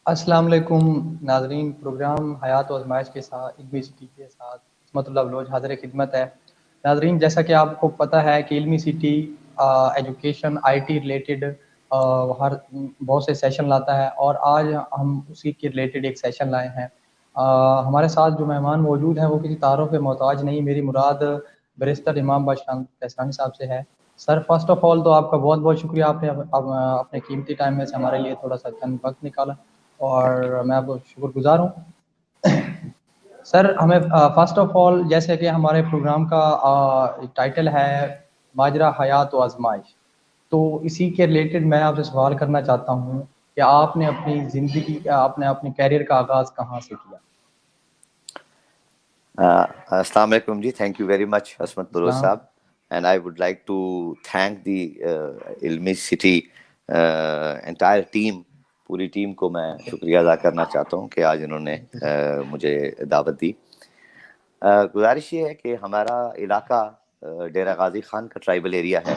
السلام علیکم ناظرین، پروگرام حیات و آزمائش کے ساتھ علمی سٹی کے ساتھ عصمت اللہ بلوچ حاضر خدمت ہے۔ ناظرین، جیسا کہ آپ کو پتہ ہے کہ Ilmi city education I T related ہر بہت سے سیشن لاتا ہے، اور آج ہم اسی کے ریلیٹڈ ایک سیشن لائے ہیں۔ ہمارے ساتھ جو مہمان موجود ہیں وہ کسی تعارف کے محتاج نہیں، میری مراد بیرسٹر امام بادشاہ کیسرانی صاحب سے ہے۔ سر، فرسٹ آف آل تو آپ کا بہت بہت شکریہ، آپ نے اپنے قیمتی ٹائم میں سے ہمارے لیے تھوڑا سا چند وقت نکالا، اور میں آپ کو شکر گزار ہوں۔ سر، ہمیں فرسٹ آف آل، جیسے کہ ہمارے پروگرام کا ٹائٹل ہے ماجرا حیات و آزمائش، تو اسی کے ریلیٹڈ میں آپ سے سوال کرنا چاہتا ہوں کہ آپ نے اپنی زندگی اپنے کیریئر کا آغاز کہاں سے کیا؟ السلام علیکم جی، thank you very much Ismat Baloch Islam. صاحب، and I would like to thank the Ilmi city entire team, پوری ٹیم کو میں شکریہ ادا کرنا چاہتا ہوں کہ آج انہوں نے مجھے دعوت دی۔ گزارش یہ ہے کہ ہمارا علاقہ ڈیرہ غازی خان کا ٹرائبل ایریا ہے،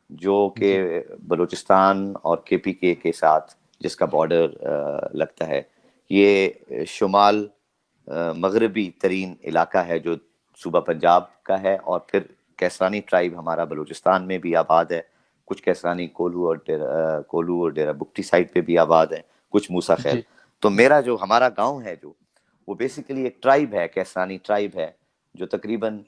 جو کہ بلوچستان اور کے پی کے ساتھ جس کا بارڈر لگتا ہے۔ یہ شمال مغربی ترین علاقہ ہے جو صوبہ پنجاب کا ہے، اور پھر کیسرانی ٹرائب ہمارا بلوچستان میں بھی آباد ہے، کچھ کیسرانی کولو اور ڈیرہ بگٹی سائڈ پہ بھی آباد ہے، کچھ موسیٰ خیل۔ تو میرا جو ہمارا گاؤں ہے جو وہ بیسیکلی ایک ٹرائب ہے، کیسرانی ٹرائب ہے، جو تقریباً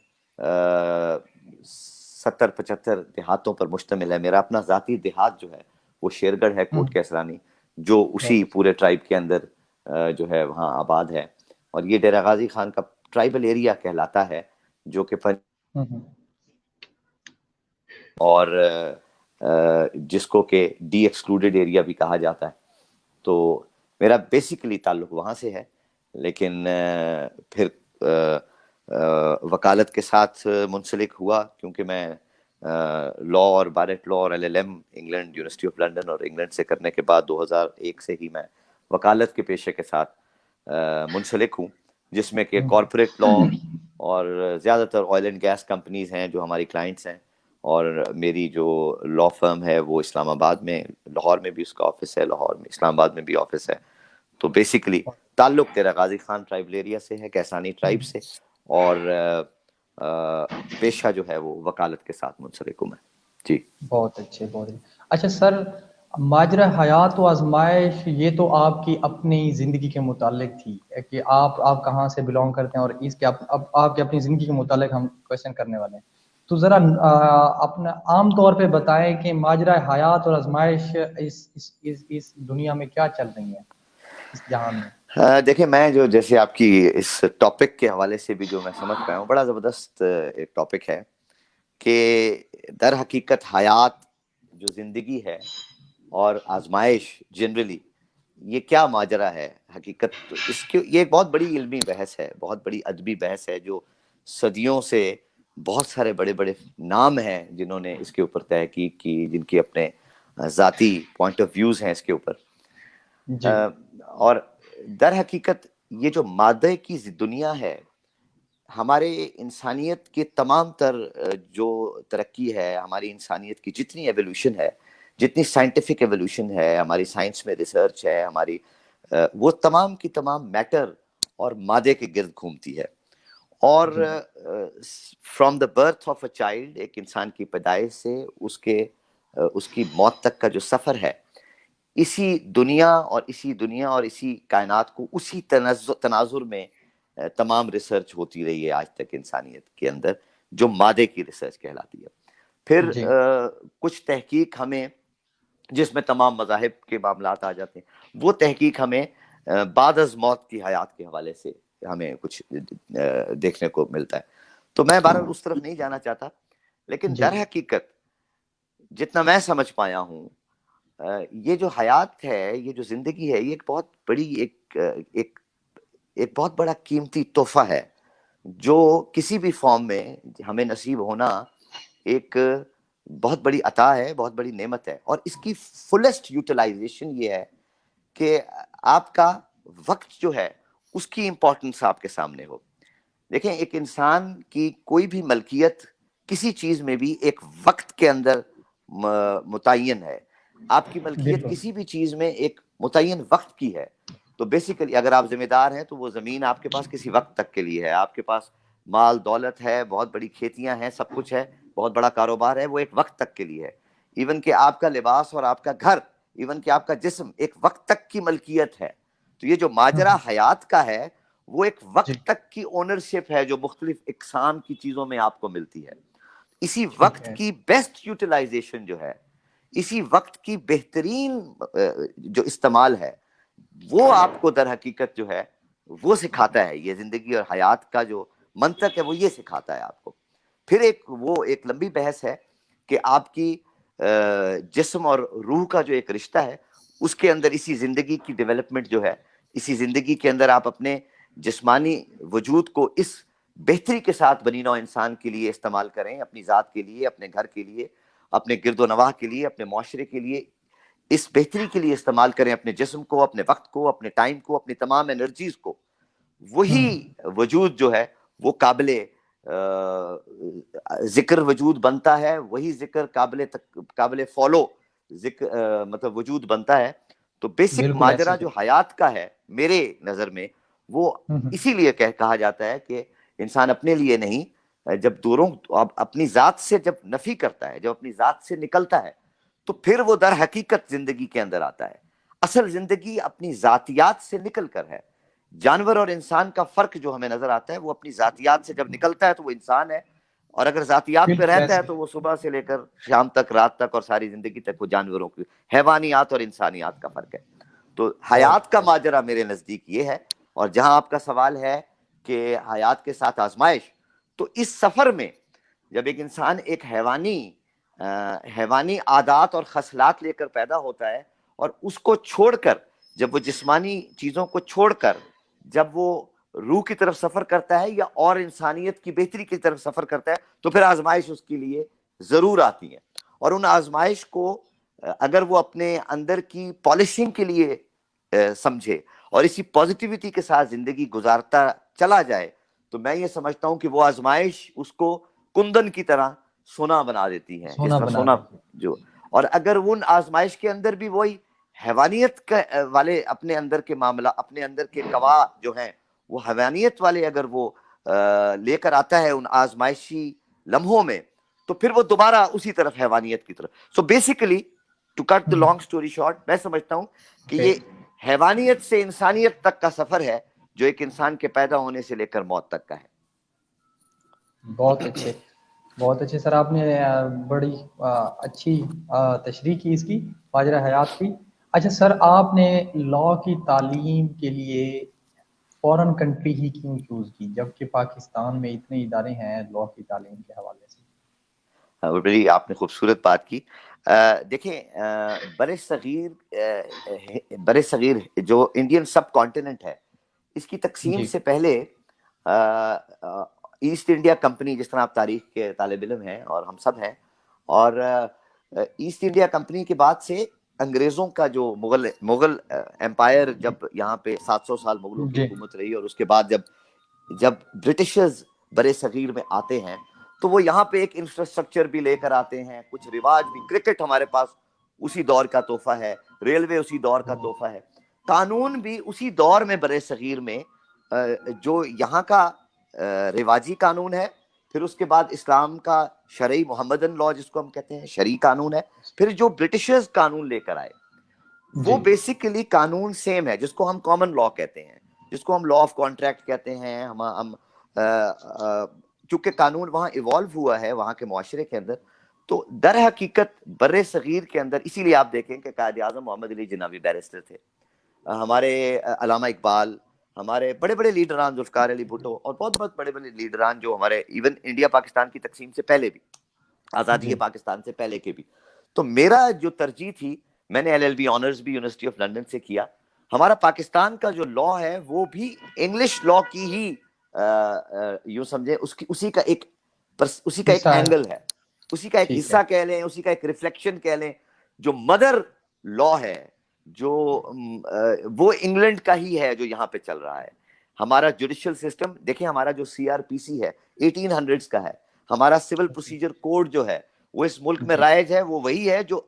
70-75 دیہاتوں پر مشتمل ہے۔ میرا اپنا ذاتی دیہات جو ہے وہ شیرگڑھ ہے، کوٹ کیسرانی، جو اسی پورے ٹرائب کے اندر جو ہے وہاں آباد ہے، اور یہ ڈیرہ غازی خان کا ٹرائبل ایریا کہلاتا ہے، جو کہ اور جس کو کہ ڈی ایکسکلوڈڈ ایریا بھی کہا جاتا ہے۔ تو میرا بیسیکلی تعلق وہاں سے ہے، لیکن پھر وکالت کے ساتھ منسلک ہوا، کیونکہ میں لا اور بارٹ لا اور LLM England university of London اور انگلینڈ سے کرنے کے بعد 2001 سے ہی میں وکالت کے پیشے کے ساتھ منسلک ہوں، جس میں کہ کارپوریٹ لا اور زیادہ تر آئل اینڈ گیس کمپنیز ہیں جو ہماری کلائنٹس ہیں، اور میری جو لا فرم ہے وہ اسلام آباد میں، لاہور میں بھی اس کا آفس ہے، لاہور میں، اسلام آباد میں بھی آفس ہے۔ تو بیسیکلی تعلق ڈیرہ غازی خان ٹرائبل ایریا سے ہے، کیسانی ٹرائب سے، اور پیشہ جو ہے وہ وکالت کے ساتھ منسلک ہوں میں۔ جی، بہت اچھے، بہت اچھے۔ اچھا سر، ماجرا حیات و آزمائش یہ تو آپ کی اپنی زندگی کے متعلق تھی کہ آپ کہاں سے بلونگ کرتے ہیں، اور اس کے اب آپ کی اپنی زندگی کے متعلق ہم کویشچن کرنے والے ہیں۔ تو ذرا اپنا عام طور پہ بتائیں کہ ماجرا حیات اور آزمائش اس دنیا میں کیا چل رہی ہیں، اس جہان میں؟ دیکھیں، میں جو جیسے آپ کی اس ٹاپک کے حوالے سے بھی جو میں سمجھ پایا ہوں، بڑا زبردست ایک ٹاپک ہے کہ در حقیقت حیات جو زندگی ہے اور آزمائش جنرلی یہ کیا ماجرا ہے حقیقت۔ تو اس کے یہ ایک بہت بڑی علمی بحث ہے، بہت بڑی ادبی بحث ہے، جو صدیوں سے بہت سارے بڑے بڑے نام ہیں جنہوں نے اس کے اوپر تحقیق کی، جن کے اپنے ذاتی پوائنٹ آف ویوز ہیں اس کے اوپر۔ اور در حقیقت یہ جو مادے کی دنیا ہے، ہمارے انسانیت کے تمام تر جو ترقی ہے، ہماری انسانیت کی جتنی ایولیوشن ہے، جتنی سائنٹیفک ایولیوشن ہے، ہماری سائنس میں ریسرچ ہے ہماری، وہ تمام کی تمام میٹر اور مادے کے گرد گھومتی ہے۔ اور from the birth of a child, ایک انسان کی پیدائش سے اس کی موت تک کا جو سفر ہے، اسی دنیا اور اسی کائنات کو اسی تناظر میں تمام ریسرچ ہوتی رہی ہے آج تک انسانیت کے اندر، جو مادے کی ریسرچ کہلاتی ہے۔ پھر کچھ تحقیق ہمیں، جس میں تمام مذاہب کے معاملات آ جاتے ہیں، وہ تحقیق ہمیں بعد از موت کی حیات کے حوالے سے ہمیں کچھ دیکھنے کو ملتا ہے۔ تو میں بہرحال اس طرف نہیں جانا چاہتا، لیکن در حقیقت جتنا میں سمجھ پایا ہوں، یہ جو حیات ہے، یہ جو زندگی ہے، یہ ایک بہت بڑی ایک بہت بڑا قیمتی تحفہ ہے، جو کسی بھی فارم میں ہمیں نصیب ہونا ایک بہت بڑی عطا ہے، بہت بڑی نعمت ہے۔ اور اس کی فلسٹ یوٹیلائزیشن یہ ہے کہ آپ کا وقت جو ہے اس کی امپورٹنس آپ کے سامنے ہو۔ دیکھیں، ایک انسان کی کوئی بھی ملکیت کسی چیز میں بھی ایک وقت کے اندر متعین ہے۔ آپ کی ملکیت کسی بھی چیز میں ایک متعین وقت کی ہے، تو بیسیکلی اگر آپ ذمہ دار ہیں تو وہ زمین آپ کے پاس کسی وقت تک کے لیے ہے. آپ کے پاس مال دولت ہے, بہت بڑی کھیتیاں ہیں, سب کچھ ہے, بہت بڑا کاروبار ہے, وہ ایک وقت تک کے لیے ہے. ایون کہ آپ کا لباس اور آپ کا گھر, ایون کہ آپ کا جسم ایک وقت تک کی ملکیت ہے. تو یہ جو ماجرا حیات کا ہے وہ ایک وقت جی تک کی اونرشپ ہے جو مختلف اقسام کی چیزوں میں آپ کو ملتی ہے. اسی ٹھیک وقت ہے. کی بیسٹ یوٹیلائزیشن جو ہے, اسی وقت کی بہترین جو استعمال ہے, وہ آپ کو در حقیقت جو ہے وہ سکھاتا ہے. یہ زندگی اور حیات کا جو منطق ہے وہ یہ سکھاتا ہے آپ کو. پھر وہ ایک لمبی بحث ہے کہ آپ کی جسم اور روح کا جو ایک رشتہ ہے, اس کے اندر اسی زندگی کی ڈیولپمنٹ جو ہے, اسی زندگی کے اندر آپ اپنے جسمانی وجود کو اس بہتری کے ساتھ بنی نوع انسان کے لیے استعمال کریں, اپنی ذات کے لیے, اپنے گھر کے لیے, اپنے گرد و نواح کے لیے, اپنے معاشرے کے لیے, اس بہتری کے لیے استعمال کریں اپنے جسم کو, اپنے وقت کو, اپنے ٹائم کو, اپنی تمام انرجیز کو. وہی وجود جو ہے وہ قابل ذکر وجود بنتا ہے, وہی ذکر قابل فالو ذکر مطلب وجود بنتا ہے. تو بیسک بالکل ایسے ماجرا ہی. جو حیات کا ہے میرے نظر میں وہ اسی لیے کہا جاتا ہے کہ انسان اپنے لیے نہیں, جب دوروں اپنی ذات سے جب نفی کرتا ہے, جب اپنی ذات سے نکلتا ہے, تو پھر وہ در حقیقت زندگی کے اندر آتا ہے. اصل زندگی اپنی ذاتیات سے نکل کر ہے. جانور اور انسان کا فرق جو ہمیں نظر آتا ہے وہ اپنی ذاتیات سے جب نکلتا ہے تو وہ انسان ہے, اور اگر ذاتیات پہ بالکل رہتا ہے ایسے ہی. تو وہ صبح سے لے کر شام تک, رات تک اور ساری زندگی تک وہ جانوروں کی, حیوانیات اور انسانیات کا فرق ہے. تو بہت حیات کا ماجرا میرے نزدیک یہ ہے. اور جہاں آپ کا سوال ہے کہ حیات کے ساتھ آزمائش, تو اس سفر میں جب ایک انسان ایک حیوانی عادات اور خصلات لے کر پیدا ہوتا ہے, اور اس کو چھوڑ کر, جب وہ جسمانی چیزوں کو چھوڑ کر جب وہ روح کی طرف سفر کرتا ہے یا اور انسانیت کی بہتری کی طرف سفر کرتا ہے, تو پھر آزمائش اس کے لیے ضرور آتی ہے. اور ان آزمائش کو اگر وہ اپنے اندر کی پالشنگ کے لیے سمجھے اور اسی پازیٹیوٹی کے ساتھ زندگی گزارتا چلا جائے, تو میں یہ سمجھتا ہوں کہ وہ آزمائش اس کو کندن کی طرح سونا بنا دیتی ہے, جس سونا طرح بنا سونا دیتی. جو. اور اگر ان آزمائش کے اندر بھی وہی حیوانیت والے اپنے اندر کے معاملہ, اپنے اندر کے قوا جو ہیں وہ حیوانیت والے اگر وہ لے کر آتا ہے ان آزمائشی لمحوں میں, تو پھر وہ دوبارہ اسی طرف حیوانیت کی طرف. So basically to cut the long story short, میں سمجھتا ہوں کہ یہ حیوانیت سے انسانیت تک کا سفر ہے جو ایک انسان کے پیدا ہونے سے لے کر موت تک کا ہے. بہت اچھے, بہت اچھے سر. آپ نے بڑی اچھی تشریح کی اس کی ماجرا حیات کی. اچھا سر, آپ نے لاء کی تعلیم کے لیے فورن کنٹری ہی کیوں چوز کی, جبکہ پاکستان میں اتنے ادارے ہیں لاء کی تعلیم کے حوالے سے؟ بڑی آپ نے خوبصورت بات کی. دیکھیں, بر صغیر جو انڈین سب کانٹیننٹ ہے, اس کی تقسیم جی سے پہلے ایسٹ انڈیا کمپنی, جس طرح آپ تاریخ کے طالب علم ہیں اور ہم سب ہیں, اور ایسٹ انڈیا کمپنی کے بعد سے انگریزوں کا جو مغل امپائر, جب یہاں پہ 700 سال مغلوں کی جی حکومت رہی, اور اس کے بعد جب برٹشرز بر صغیر میں آتے ہیں تو وہ یہاں پہ ایک انفراسٹرکچر بھی لے کر آتے ہیں, کچھ رواج بھی. کرکٹ ہمارے پاس اسی دور کا تحفہ ہے, ریلوے اسی دور کا تحفہ ہے, قانون بھی اسی دور میں بر صغیر میں جو یہاں کا رواجی قانون ہے, پھر اس کے بعد اسلام کا شرعی محمدن لاء جس کو ہم کہتے ہیں شرعی قانون ہے, پھر جو برٹشرز قانون لے کر آئے وہ جی بیسیکلی قانون سیم ہے, جس کو ہم کامن لاء کہتے ہیں, جس کو ہم لاء آف کانٹریکٹ کہتے ہیں. ہم چونکہ قانون وہاں ایوالو ہوا ہے وہاں کے معاشرے کے اندر, تو در حقیقت بر صغیر کے اندر, اسی لیے آپ دیکھیں کہ قائد اعظم محمد علی جنابی بیرسٹر تھے, ہمارے علامہ اقبال, ہمارے بڑے بڑے لیڈران ذوالفقار علی بھٹو, اور بہت بہت بڑے بڑے لیڈران جو ہمارے ایون انڈیا پاکستان کی تقسیم سے پہلے بھی, آزادی جی پاکستان سے پہلے کے بھی. تو میرا جو ترجیح تھی, میں نے LLB آنرز بھی یونیورسٹی آف لنڈن سے کیا. ہمارا پاکستان کا جو لاء ہے وہ بھی انگلش لاء کی ہی یوں سمجھے اسی کا ایک حصہ ہے. اینگل ہے, اسی کا ایک ٹھیک ہے. حصہ کہہ لیں, اسی کا ایک ریفلیکشن کہہ لیں. جو مدر لاء ہے جو وہ انگلینڈ کا ہی ہے جو یہاں پہ چل رہا ہے. ہمارا جوڈیشل سسٹم دیکھیں, ہمارا جو CRPC ہے 1800s کا ہے, ہمارا سول پروسیجر کوڈ جو ہے وہ اس ملک میں جی رائج ہے, وہ وہی ہے جو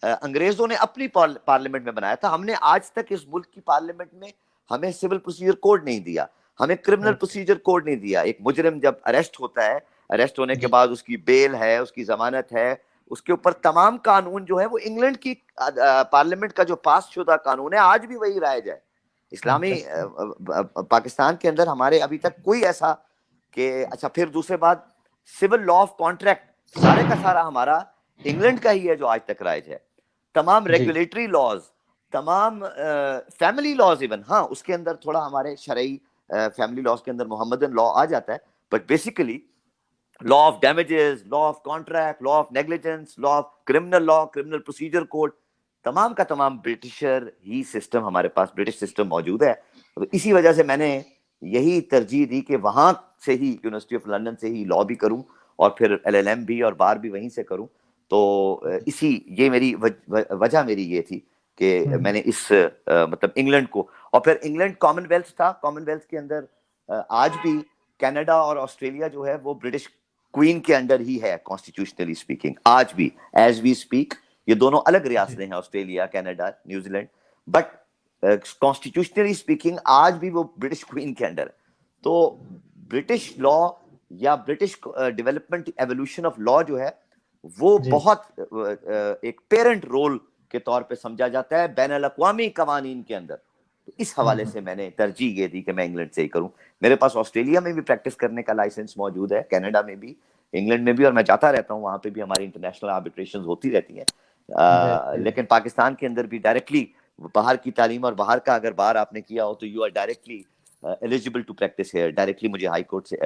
انگریزوں نے اپنی پارلیمنٹ میں بنایا تھا. ہم نے آج تک اس ملک کی پارلیمنٹ میں ہمیں سول پروسیجر کوڈ نہیں دیا, ہمیں کرمنل پروسیجر کوڈ نہیں دیا. ایک مجرم جب اریسٹ ہوتا ہے, اریسٹ ہونے کے بعد اس کی بیل ہے, اس کی ضمانت ہے, اس کے اوپر تمام قانون جو ہے وہ انگلینڈ کی پارلیمنٹ کا جو پاس شدہ قانون ہے آج بھی وہی رائج ہے. اسلامی پاکستان کے اندر ہمارے ابھی تک کوئی ایسا کہ اچھا, پھر دوسرے بات سول لا آف کانٹریکٹ سارے کا سارا ہمارا انگلینڈ کا ہی ہے جو آج تک رائج ہے. تمام ریگولیٹری لاز, تمام فیملی لاز ایون, ہاں اس کے اندر تھوڑا ہمارے شرعی فیملی لاز کے اندر محمدن لا آ جاتا ہے, but basically law of damages, law of contract, law of negligence, law of criminal law, criminal procedure code, تمام کا تمام برٹشر ہی سسٹم ہمارے پاس, برٹش سسٹم موجود ہے. اسی وجہ سے میں نے یہی ترجیح دی کہ وہاں سے ہی یونیورسٹی آف لنڈن سے ہی لا بھی کروں اور پھر LLM بھی اور بار بھی وہیں سے کروں. تو اسی یہ میری وجہ میری یہ تھی کہ میں نے اس مطلب انگلینڈ کو, اور پھر انگلینڈ کامن ویلتھ تھا, کامن ویلتھ کے اندر آج بھی کینیڈا اور آسٹریلیا جو ہے وہ برٹش کوئین کے انڈر ہی ہے کانسٹیٹیوشنلی اسپیکنگ, آج بھی ایز وی اسپیک. یہ دونوں الگ ریاستیں ہیں, Australia, Canada, New Zealand, but constitutionally speaking آج بھی وہ برٹش کوئین کے انڈر ہے. تو برٹش لا یا British development evolution of law جو ہے وہ بہت ایک پیرنٹ رول کے طور پہ سمجھا جاتا ہے بین الاقوامی قوانین کے اندر. تو اس حوالے سے میں نے ترجیح یہ دی کہ میں انگلینڈ سے ہی کروں. میرے پاس آسٹریلیا میں بھی پریکٹس کرنے کا لائسنس موجود ہے, کینیڈا میں بھی, انگلینڈ میں بھی, اور میں جاتا رہتا ہوں, وہاں پہ بھی ہماری انٹرنیشنل آربیٹریشنز ہوتی رہتی ہیں. لیکن پاکستان کے اندر بھی ڈائریکٹلی باہر کی تعلیم اور باہر کا اگر باہر آپ نے کیا ہو تو you are directly eligible to practice here. Directly مجھے ہائی کورٹ سے,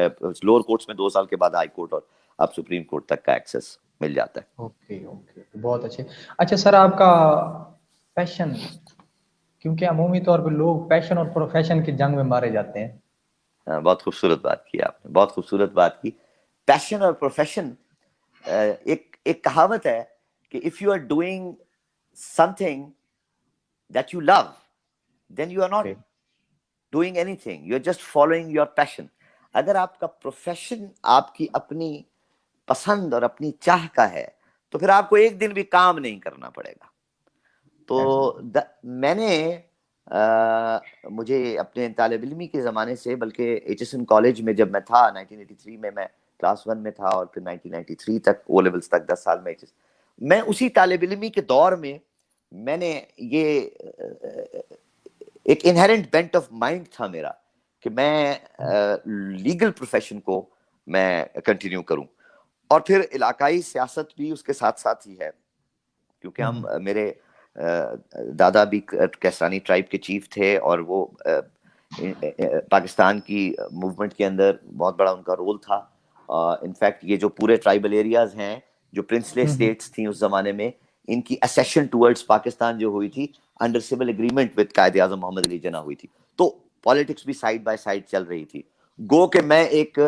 لوور کورٹس میں 2 سال کے بعد ہائی کورٹ اور اب سپریم کورٹ تک کا ایکسیس مل جاتا ہے. اوکے اوکے, بہت اچھے. اچھا سر, آپ کا پیشن, کیونکہ عمومی طور پہ لوگ پیشن اور پروفیشن کی جنگ میں مارے جاتے ہیں. بہت خوبصورت بات کی آپ نے, بہت خوبصورت بات کی. پیشن اور پروفیشن, ایک کہاوت ہے کہ if you are doing something that you love then you are not doing anything, you are just following your passion. اگر آپ کا پروفیشن آپ کی اپنی پسند اور اپنی چاہ کا ہے تو پھر آپ کو ایک دن بھی کام نہیں کرنا پڑے گا. تو میں نے مجھے اپنے طالب علمی کے زمانے سے, بلکہ HSN کالج میں جب میں تھا 1983 میں کلاس 1 میں تھا, اور پھر 1993 تک او لیولز تک 10 سال میں اسی طالب علمی کے دور میں نے یہ ایک انہیرنٹ بینٹ آف مائنڈ تھا میرا کہ میں لیگل پروفیشن کو میں کنٹینیو کروں. اور پھر علاقائی سیاست بھی اس کے ساتھ ساتھ ہی ہے, کیونکہ ہم میرے دادا بھی کیسانی ٹرائب کے چیف تھے, اور وہ پاکستان کی موومنٹ کے اندر بہت بڑا ان کا رول تھا. انفیکٹ یہ جو پورے ٹرائبل ایریاز ہیں جو پرنسلے اسٹیٹس تھیں اس زمانے میں, ان کی اسیشن ٹورڈز پاکستان جو ہوئی تھی under civil agreement with Quaid Azam محمد علی جناح ہوئی تھی. تو پالیٹکس بھی سائڈ بائی سائڈ چل رہی تھی. گو کہ میں ایک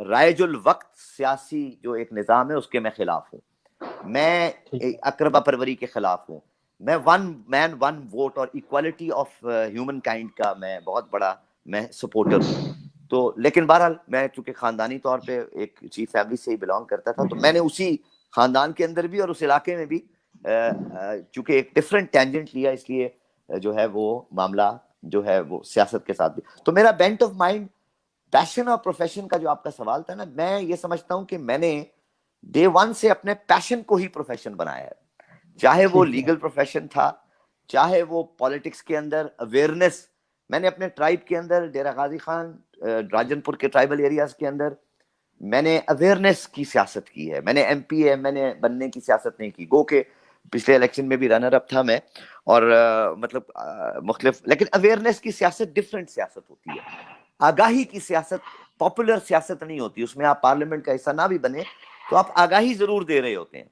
رائج الوقت سیاسی جو ایک نظام ہے اس کے میں خلاف ہوں, میں اقربا پروری کے خلاف ہوں, میں ون مین ون ووٹ اور ایکوالٹی آف ہیومن کائنڈ کا میں بہت بڑا میں سپورٹر ہوں. تو لیکن بہرحال میں چونکہ خاندانی طور پہ ایک چیف فیملی سے ہی بلانگ کرتا تھا, تو میں نے اسی خاندان کے اندر بھی اور اس علاقے میں بھی چونکہ ایک ڈفرینٹ ٹینجنٹ لیا, اس لیے جو ہے وہ معاملہ جو ہے وہ سیاست کے ساتھ بھی. تو میرا بینٹ آف مائنڈ پیشن اور پروفیشن کا جو آپ کا سوال تھا نا, میں یہ سمجھتا ہوں کہ میں نے ڈے 1 سے اپنے پیشن کو ہی پروفیشن بنایا ہے, چاہے وہ لیگل پروفیشن تھا, چاہے وہ پالیٹکس کے اندر اویئرنیس. میں نے اپنے ٹرائب کے اندر ڈیرہ غازی خان, راجن پور کے ٹرائبل ایریاز کے اندر میں نے اویئرنیس کی سیاست کی ہے. میں نے ایم نے بننے کی سیاست نہیں کی, گو کہ پچھلے الیکشن میں بھی رنر اپ تھا میں, اور مطلب مختلف, لیکن اویئرنیس کی سیاست ڈفرینٹ سیاست ہوتی ہے. آگاہی کی سیاست پاپولر سیاست نہیں ہوتی, اس میں آپ پارلیمنٹ کا حصہ نہ بھی بنے تو آپ آگاہی ضرور دے رہے ہوتے ہیں.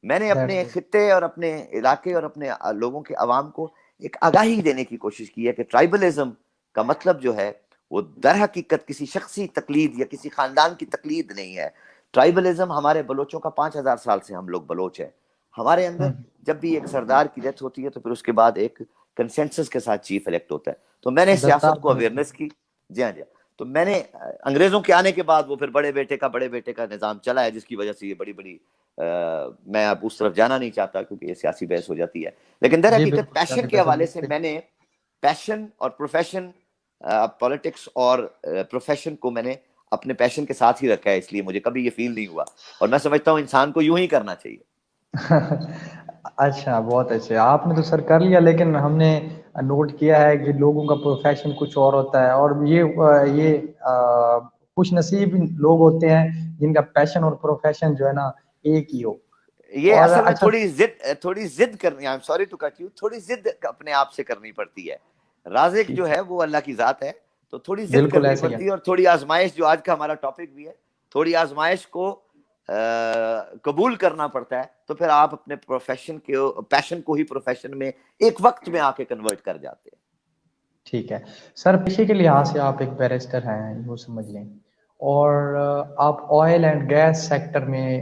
میں نے اپنے خطے اور اپنے علاقے اور اپنے لوگوں کے عوام کو ایک آگاہی دینے کی کوشش کی ہے کہ ٹرائبلزم کا مطلب جو ہے وہ در حقیقت کسی شخصی تقلید یا کسی خاندان کی تقلید نہیں ہے. ٹرائبلزم ہمارے بلوچوں کا 5000 سال سے ہم لوگ بلوچ ہیں. ہمارے اندر جب بھی ایک سردار کی ڈیتھ ہوتی ہے تو پھر اس کے بعد ایک کنسنسس کے ساتھ چیف الیکٹ ہوتا ہے. تو میں نے سیاست کو اویئرنیس کی. جی ہاں, تو میں نے انگریزوں کے آنے کے بعد وہ پھر بڑے بیٹے کا نظام چلا ہے, جس کی وجہ سے یہ بڑی میں اب اس طرف جانا نہیں چاہتا کیونکہ یہ سیاسی بحث ہو جاتی ہے. لیکن در حقیقت پیشن کے حوالے سے میں نے پیشن اور پروفیشن، پولیٹکس اور پروفیشن کو میں نے اپنے پیشن کے ساتھ ہی رکھا ہے، اس لیے مجھے کبھی یہ فیل نہیں ہوا، اور میں سمجھتا ہوں انسان کو یوں ہی کرنا چاہیے۔ اچھا، بہت اچھے، آپ نے تو سر کر لیا، لیکن ہم نے نوٹ کیا ہے کہ لوگوں کا پروفیشن کچھ اور ہوتا ہے، اور یہ خوش نصیب لوگ ہوتے ہیں جن کا پیشن اور پروفیشن جو ہے نا ایک ہی ہو۔ یہ اور اصل میں اچھا، تھوڑی ضد کرنی، I'm sorry to cut you, تھوڑی ضد اپنے آپ سے کرنی پڑتی ہے۔ رازق جو ٹھیک ہے وہ اللہ کی ذات ہے، تو تھوڑی ہے، ضد بالکل کرنی ایسے ہی ہے۔ پڑتی ہے، اور تھوڑی آزمائش، جو آج کا ہمارا ٹاپک بھی ہے، تھوڑی آزمائش کو قبول کرنا پڑتا ہے، تو پھر آپ اپنے پروفیشن کے پیشن کو ہی پروفیشن میں ایک وقت میں آ کے کنورٹ کر جاتے ہیں۔ ٹھیک ہے سر، پیشے کے لحاظ سے آپ ایک بیرسٹر ہیں، وہ سمجھ لیں، اور آپ آئل اینڈ گیس سیکٹر میں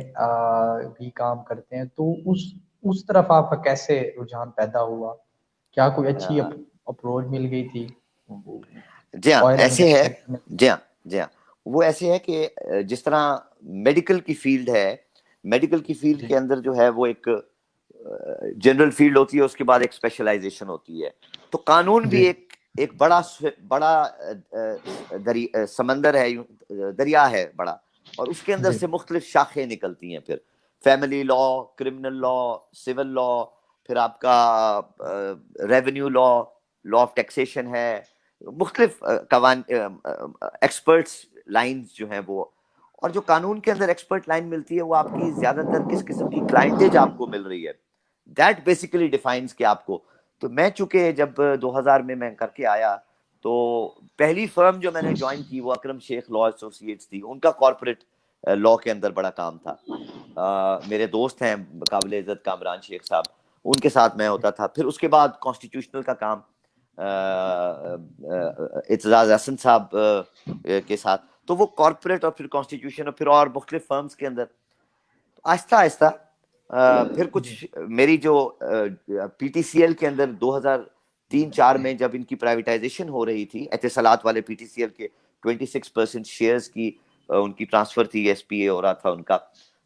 بھی کام کرتے ہیں، تو اس طرف آپ کا کیسے رجحان پیدا ہوا؟ کیا کوئی اچھی اپروچ مل گئی تھی جی ہاں آئل اینڈ ایسے گیس ہے، سیکٹر میں؟ جی ہاں جی ہاں، وہ ایسے ہے کہ جس طرح میڈیکل کی فیلڈ ہے، میڈیکل کی فیلڈ جی کے اندر جو ہے وہ ایک جنرل فیلڈ ہوتی ہے، اس کے بعد ایک اسپیشلائزیشن ہوتی ہے، تو قانون بھی جی ایک بڑا سمندر ہے، دریا ہے بڑا، اور اس کے اندر جی سے مختلف شاخیں نکلتی ہیں، پھر فیملی لا، کرمنل لا، سول لا، پھر آپ کا revenue law, law of taxation ہے، مختلف ایکسپرٹس لائنز جو ہیں وہ، اور جو قانون کے اندر ایکسپرٹ لائن ملتی ہے وہ آپ کی زیادہ تر کس قسم کی کلائنٹیج آپ کو مل رہی ہے، دیٹ بیسیکلی ڈیفائنس کہ آپ کو۔ تو میں چونکہ جب 2000 میں کر کے آیا، تو پہلی فرم جو میں نے جوائن کی وہ اکرم شیخ لا ایسوسیٹس تھی، ان کا کارپوریٹ لا کے اندر بڑا کام تھا۔ میرے دوست ہیں قابل عزت کامران شیخ صاحب، ان کے ساتھ میں ہوتا تھا۔ پھر اس کے بعد کانسٹیٹیوشنل کا کام اعتزاز حسن صاحب کے ساتھ، تو وہ کارپوریٹ اور پھر کانسٹیٹیوشن اور پھر اور مختلف فرمز کے اندر آہستہ آہستہ پھر جی کچھ میری جو پی ٹی سی ایل کے اندر 2003-4 میں جب ان کی پرائیویٹائزیشن ہو رہی تھی، اتصالات والے پی ٹی سی ایل کے 26% شیئرز کی ان کی ٹرانسفر تھی، ایس پی اے ہو رہا تھا ان کا،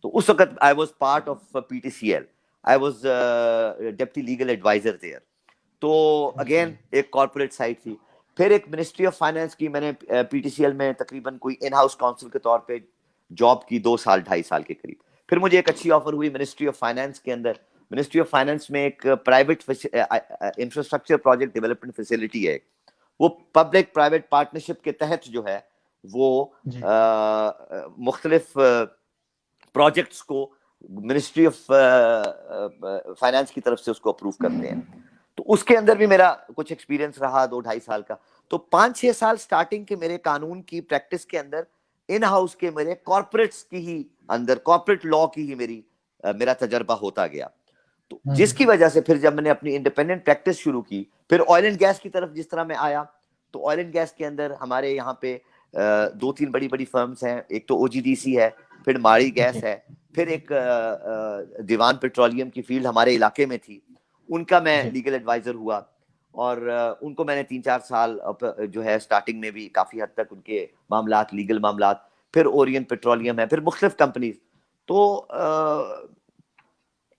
تو اس وقت I was part of P T C L, I was deputy legal advisor there, تو اگین ایک کارپوریٹ سائٹ تھی۔ پھر ایک منسٹری آف فائنانس کی میں نے پی ٹی سی ایل میں تقریباً کوئی ان ہاؤس کاؤنسل کے طور پہ جاب کی 2 سال 2.5 سال کے قریب۔ پھر مجھے ایک اچھی آفر ہوئی منسٹری آف فائنانس کے اندر، منسٹری آف فائنانس میں ایک private infrastructure project development facility ہے، وہ پبلک پرائیویٹ پارٹنرشپ کے تحت جو ہے وہ جی مختلف پروجیکٹس کو منسٹری آف فائنانس کی طرف سے اس کو اپروو کرتے ہیں، تو اس کے اندر بھی میرا کچھ ایکسپیرینس رہا 2-2.5 سال کا۔ تو 5-6 سال سٹارٹنگ کے میرے قانون کی پریکٹس کے اندر ان ہاؤس کے میرے کارپوریٹس کی ہی اندر کارپوریٹ لا کی ہی میرا تجربہ ہوتا گیا، تو جس کی وجہ سے پھر جب میں نے اپنی انڈیپینڈنٹ پریکٹس شروع کی، پھر آئل اینڈ گیس کی طرف جس طرح میں آیا، تو آئل اینڈ گیس کے اندر ہمارے یہاں پہ 2-3 بڑی فرمز ہیں، ایک تو او جی ڈی سی ہے، پھر ماڑی گیس ہے، پھر ایک دیوان پیٹرولیم کی فیلڈ ہمارے علاقے میں تھی، ان کا میں جی لیگل ایڈوائزر ہوا، اور ان کو میں نے 3-4 سال جو ہے سٹارٹنگ میں بھی کافی حد تک ان کے معاملات، لیگل معاملات، پھر اورینٹ پیٹرولیم ہے، پھر مختلف کمپنیز، تو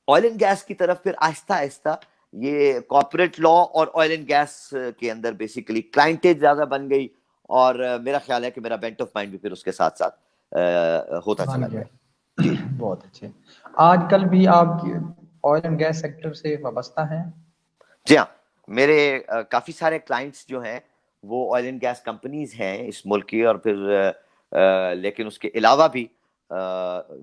آئل اینڈ گیس کی طرف پھر آہستہ آہستہ یہ کارپوریٹ لا اور آئل اینڈ گیس کے اندر بیسیکلی کلائنٹیج زیادہ بن گئی، اور میرا خیال ہے کہ میرا بینٹ آف مائنڈ بھی پھر اس کے ساتھ ساتھ ہوتا چلا بن گیا، گیا۔ جی بہت اچھے۔ آج کل بھی آپ آئل اینڈ گیس سیکٹر سے وابستہ ہیں؟ جی ہاں، میرے کافی سارے کلائنٹس جو ہیں وہ آئل اینڈ گیس کمپنیز ہیں اس ملک کی، اور پھر لیکن اس کے علاوہ بھی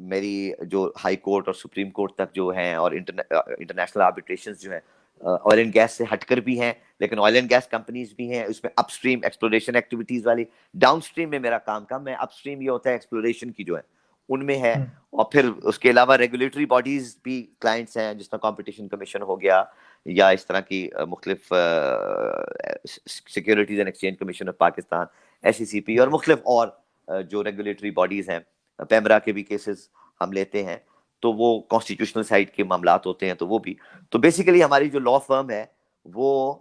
میری جو ہائی کورٹ اور سپریم کورٹ تک جو ہیں، اور انٹرنیشنل آربیٹریشنز جو ہیں آئل اینڈ گیس سے ہٹ کر بھی ہیں، لیکن آئل اینڈ گیس کمپنیز بھی ہیں، اس میں اپ اسٹریم ایکسپلوریشن ایکٹیویٹیز والی، ڈاؤن اسٹریم میں میرا کام میں اپ اسٹریم یہ ہوتا ہے ایکسپلوریشن کی جو ہے ان میں ہے، اور پھر اس کے علاوہ ریگولیٹری باڈیز بھی کلائنٹس ہیں، جس طرح کمپٹیشن کمیشن ہو گیا، یا اس طرح کی مختلف securities and exchange commission of Pakistan, S E C P, اور مختلف اور جو ریگولیٹری باڈیز ہیں، پیمرا کے بھی کیسز ہم لیتے ہیں، تو وہ کانسٹیٹیوشنل سائڈ کے معاملات ہوتے ہیں، تو وہ بھی، تو بیسیکلی ہماری جو لا فرم ہے وہ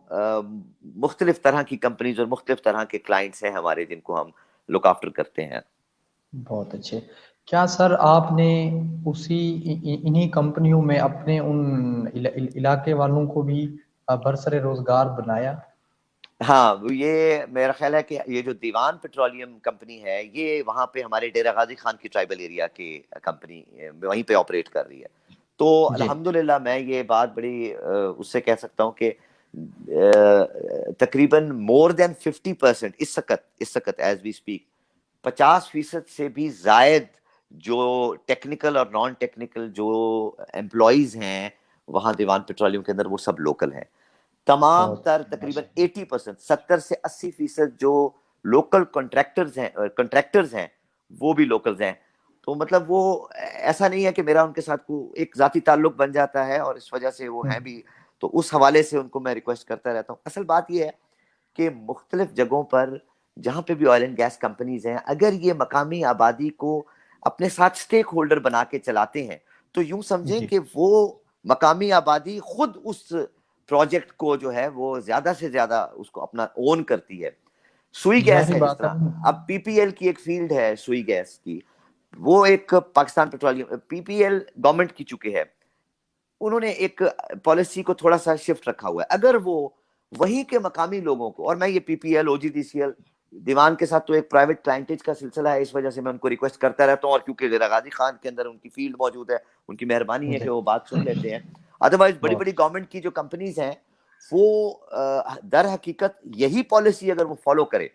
مختلف طرح کی کمپنیز اور مختلف طرح کے کلائنٹس ہیں ہمارے، جن کو ہم لک آفٹر کرتے ہیں۔ بہت اچھے۔ کیا سر آپ نے انہی کمپنیوں میں اپنے ان علاقے والوں کو بھی برسر روزگار بنایا؟ ہاں یہ میرا خیال ہے کہ یہ جو دیوان پیٹرولیم کمپنی ہے یہ وہاں پہ ہمارے ڈیرہ غازی خان کی ٹرائبل ایریا کی کمپنی وہیں پہ آپریٹ کر رہی ہے. تو جی الحمدللہ میں یہ بات بڑی اس سے کہہ سکتا ہوں کہ تقریباً مور دین 50% اس وقت ایز وی اسپیک 50% سے بھی زائد جو ٹیکنیکل اور نان ٹیکنیکل جو امپلائیز ہیں وہاں دیوان پیٹرولیم کے اندر وہ سب لوکل ہیں. تمام بہت تر تقریباً 80%، 70 سے 80% جو لوکل کنٹریکٹرز ہیں وہ بھی لوکلز ہیں. تو مطلب وہ ایسا نہیں ہے کہ میرا ان کے ساتھ ایک ذاتی تعلق بن جاتا ہے اور اس وجہ سے وہ ہیں بھی. تو اس حوالے سے ان کو میں ریکویسٹ کرتا رہتا ہوں. اصل بات یہ ہے کہ مختلف جگہوں پر جہاں پہ بھی آئل اینڈ گیس کمپنیز ہیں اگر یہ مقامی آبادی کو اپنے ساتھ سٹیک ہولڈر بنا کے چلاتے ہیں تو یوں سمجھیں جی کہ وہ مقامی آبادی خود اس پروجیکٹ کو جو ہے وہ زیادہ سے زیادہ اس کو اپنا اون کرتی ہے. سوئی گیس ظاہری ہے جس بات ہے. طرح اب پی پی ایل کی ایک فیلڈ ہے سوئی گیس کی، وہ ایک پاکستان پیٹرولیم پی پی ایل گورنمنٹ کی چکے ہے. انہوں نے ایک پالیسی کو تھوڑا سا شفٹ رکھا ہوا ہے. اگر وہ وہیں کے مقامی لوگوں کو، اور میں یہ P P L O G D C L Dewan کے ساتھ تو ایک پرائیویٹ کلائنٹیج کا سلسلہ ہے اس وجہ سے میں ان کو ریکویسٹ کرتا رہتا ہوں، اور کیونکہ ڈیرہ غازی خان کے اندر ان کی فیلڈ موجود ہے ان کی مہربانی ہے جی کہ وہ بات سن لیتے ہیں. ادروائز بڑی بہت بڑی گورنمنٹ کی جو کمپنیز ہیں وہ در حقیقت یہی پالیسی اگر وہ فالو کرے،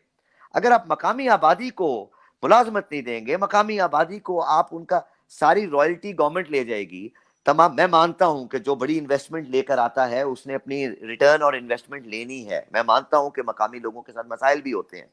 اگر آپ مقامی آبادی کو ملازمت نہیں دیں گے، مقامی آبادی کو آپ ان کا ساری رائلٹی گورنمنٹ لے جائے گی. تمام میں مانتا ہوں کہ جو بڑی انویسٹمنٹ لے کر آتا ہے اس نے اپنی ریٹرن اور انویسٹمنٹ لینی ہے. میں مانتا ہوں کہ مقامی لوگوں کے ساتھ مسائل بھی ہوتے ہیں،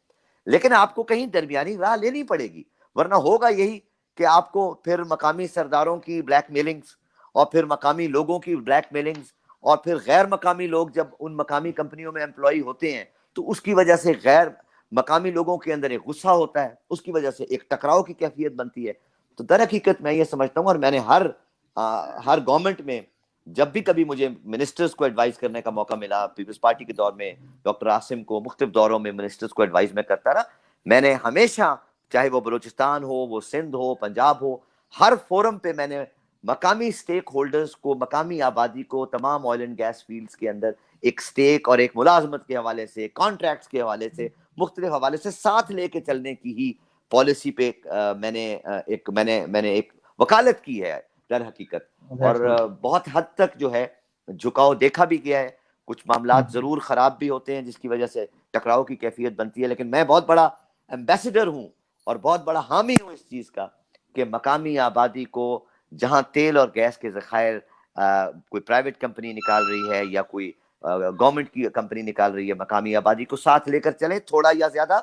لیکن آپ کو کہیں درمیانی راہ لینی پڑے گی، ورنہ ہوگا یہی کہ آپ کو پھر مقامی سرداروں کی بلیک میلنگز اور پھر مقامی لوگوں کی بلیک میلنگز اور پھر غیر مقامی لوگ جب ان مقامی کمپنیوں میں امپلائی ہوتے ہیں تو اس کی وجہ سے غیر مقامی لوگوں کے اندر ایک غصہ ہوتا ہے، اس کی وجہ سے ایک ٹکراؤ کی کیفیت بنتی ہے. تو در حقیقت میں یہ سمجھتا ہوں، اور میں نے ہر گورنمنٹ میں جب بھی کبھی مجھے منسٹرز کو ایڈوائز کرنے کا موقع ملا، پیپلز پارٹی کے دور میں ڈاکٹر عاصم کو مختلف دوروں میں منسٹرز کو ایڈوائز میں کرتا رہا. میں نے ہمیشہ چاہے وہ بلوچستان ہو، وہ سندھ ہو، پنجاب ہو، ہر فورم پہ میں نے مقامی سٹیک ہولڈرز کو، مقامی آبادی کو تمام آئل اینڈ گیس فیلڈز کے اندر ایک سٹیک اور ایک ملازمت کے حوالے سے، کانٹریکٹس کے حوالے سے، مختلف حوالے سے ساتھ لے کے چلنے کی ہی پالیسی پہ میں نے ایک وکالت کی ہے در حقیقت. اور بہت حد تک جو ہے جھکاؤ دیکھا بھی گیا ہے. کچھ معاملات ضرور خراب بھی ہوتے ہیں جس کی وجہ سے ٹکراؤ کی کیفیت بنتی ہے، لیکن میں بہت بڑا ایمبیسڈر ہوں اور بہت بڑا حامی ہوں اس چیز کا کہ مقامی آبادی کو جہاں تیل اور گیس کے ذخائر کوئی پرائیویٹ کمپنی نکال رہی ہے یا کوئی گورنمنٹ کی کمپنی نکال رہی ہے، مقامی آبادی کو ساتھ لے کر چلیں، تھوڑا یا زیادہ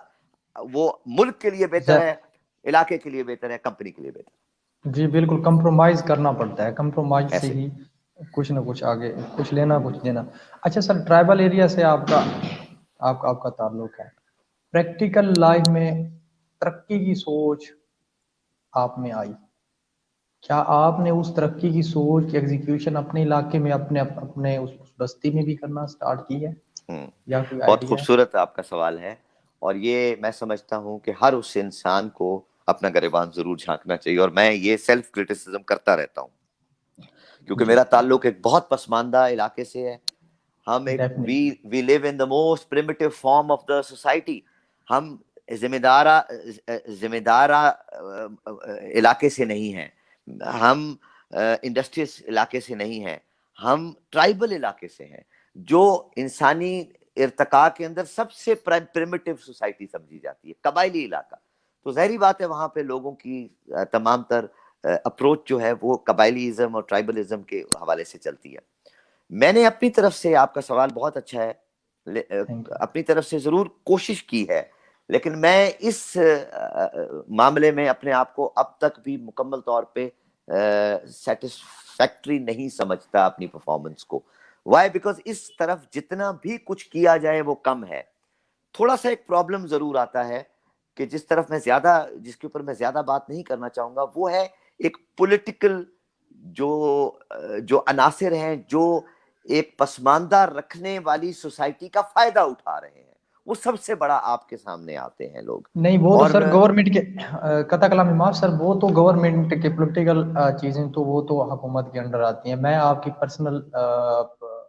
وہ ملک کے لیے بہتر ہے، علاقے کے لیے بہتر ہے، کمپنی کے لیے بہتر ہے. جی بالکل کمپرومائز کرنا پڑتا ہے، کمپرومائز سے ایسے ہی کچھ نہ کچھ آگے، کچھ لینا کچھ دینا. اچھا سر، ٹرائبل ایریا سے آپ کا تعلق ہے، پریکٹیکل لائف میں ترقی کی سوچ آپ میں آئی، کیا آپ نے اس ترقی کی سوچ کی ایگزیکیوشن اپنے علاقے میں اپنے اس بستی میں بھی کرنا سٹارٹ کی ہے، یا کوئی بہت آئیڈیا ہے؟ خوبصورت آپ کا سوال ہے، اور یہ میں سمجھتا ہوں کہ ہر اس انسان کو اپنا گریبان ضرور جھانکنا چاہیے، اور میں یہ سیلف کرٹیسزم کرتا رہتا ہوں کیونکہ جی میرا تعلق ایک بہت پسماندہ علاقے سے ہے. ہم ایک definitely. We live in the most primitive form of the society. ہم ذمہ دارا علاقے سے نہیں ہیں، ہم انڈسٹریس علاقے سے نہیں ہیں، ہم ٹرائبل علاقے سے ہیں جو انسانی ارتقاء کے اندر سب سے پریمیٹیو سوسائٹی سمجھی جاتی ہے، قبائلی علاقہ. تو ظاہری بات ہے وہاں پہ لوگوں کی تمام تر اپروچ جو ہے وہ قبائلیزم اور ٹرائبلزم کے حوالے سے چلتی ہے. میں نے اپنی طرف سے، آپ کا سوال بہت اچھا ہے، تھینک یو. اپنی طرف سے ضرور کوشش کی ہے، لیکن میں اس معاملے میں اپنے آپ کو اب تک بھی مکمل طور پہ سیٹسفیکٹری نہیں سمجھتا اپنی پرفارمنس کو. وائی؟ بیکاز اس طرف جتنا بھی کچھ کیا جائے وہ کم ہے. تھوڑا سا ایک پرابلم ضرور آتا ہے کہ جس کے اوپر میں زیادہ بات نہیں کرنا چاہوں گا، وہ ہے ایک پولیٹیکل جو عناصر ہیں جو ایک پسماندہ رکھنے والی سوسائٹی کا فائدہ اٹھا رہے ہیں، وہ سب سے بڑا آپ کے سامنے آتے ہیں لوگ. نہیں وہ تو اور سر گورنمنٹ کے قطع کلامی معاف سر، وہ تو گورنمنٹ کے پولیٹیکل چیزیں تو وہ تو حکومت کے انڈر آتی ہیں. میں آپ کی پرسنل